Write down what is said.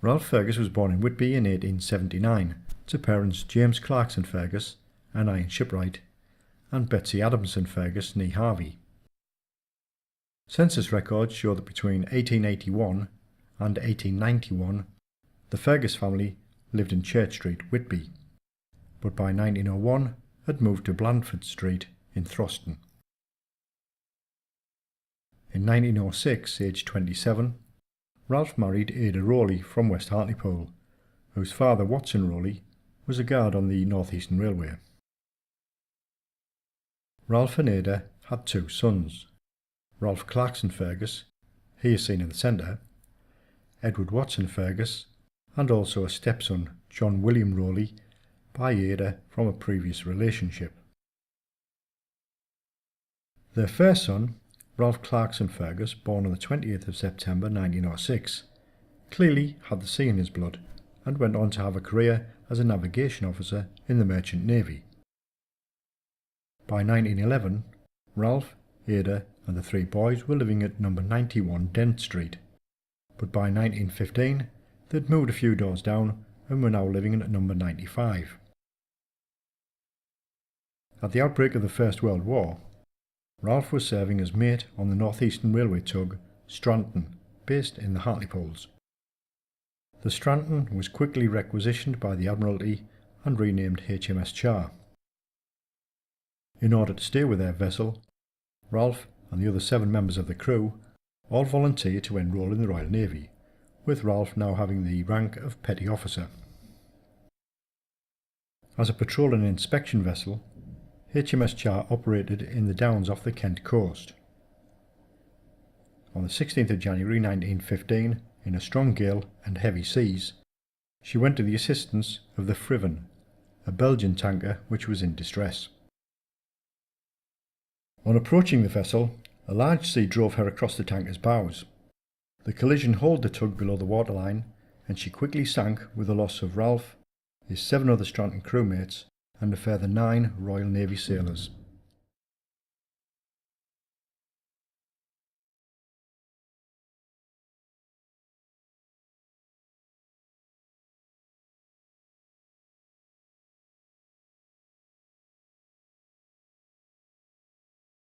Ralph Fergus was born in Whitby in 1879 to parents James Clarkson Fergus, an iron shipwright, and Betsy Adamson Fergus née Harvey. Census records show that between 1881 and 1891 the Fergus family lived in Church Street, Whitby, but by 1901 had moved to Blandford Street in Throston. In 1906, aged 27, Ralph married Ada Rowley from West Hartlepool, whose father, Watson Rowley, was a guard on the North Eastern Railway. Ralph and Ada had two sons, Ralph Clarkson Fergus, he is seen in the centre, Edward Watson Fergus, and also a stepson, John William Rowley, by Ada from a previous relationship. Their first son, Ralph Clarkson Fergus, born on the 20th of September 1906, clearly had the sea in his blood and went on to have a career as a navigation officer in the Merchant Navy. By 1911, Ralph, Ada and the three boys were living at number 91 Dent Street, but by 1915 they'd moved a few doors down and were now living at number 95. At the outbreak of the First World War, Ralph was serving as mate on the North Eastern Railway tug Stranton, based in the Hartlepools. The Stranton was quickly requisitioned by the Admiralty and renamed HMS Char. In order to stay with their vessel, Ralph and the other 7 members of the crew all volunteered to enrol in the Royal Navy, with Ralph now having the rank of petty officer. As a patrol and inspection vessel, HMS Char operated in the Downs off the Kent coast. On the 16th of January 1915, in a strong gale and heavy seas, she went to the assistance of the Friven, a Belgian tanker which was in distress. On approaching the vessel, a large sea drove her across the tanker's bows. The collision hauled the tug below the waterline, and she quickly sank with the loss of Ralph, his 7 other Stranton crewmates, and a further 9 Royal Navy sailors.